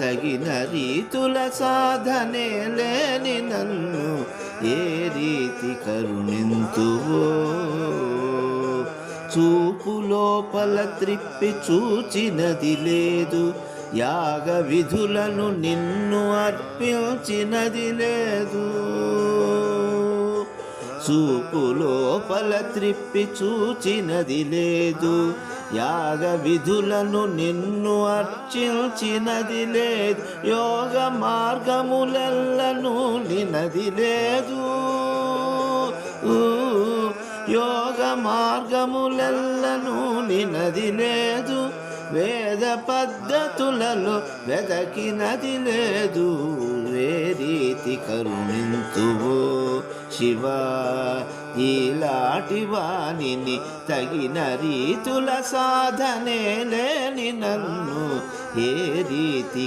తగిన రీతుల సాధనే లేని నన్ను ఏ రీతి కరుణింతువో. చూపు లోపల త్రిప్పి చూచినది లేదు, యాగ విధులను నిన్ను అర్పించినది లేదు. చూపు లోపల త్రిప్పి చూచినది లేదు, యాగ విధులను నిన్ను అర్చించినది లేదు. యోగ మార్గములెల్లను నినది లేదు, యోగ మార్గములెల్లను నినది లేదు. వేద పద్ధతులలో వెదకినది లేదు, ఏ రీతి కరుణింతువో శివా. ఈలాటి వాణిని తగిన రీతుల సాధనే లేని నన్ను ఏ రీతి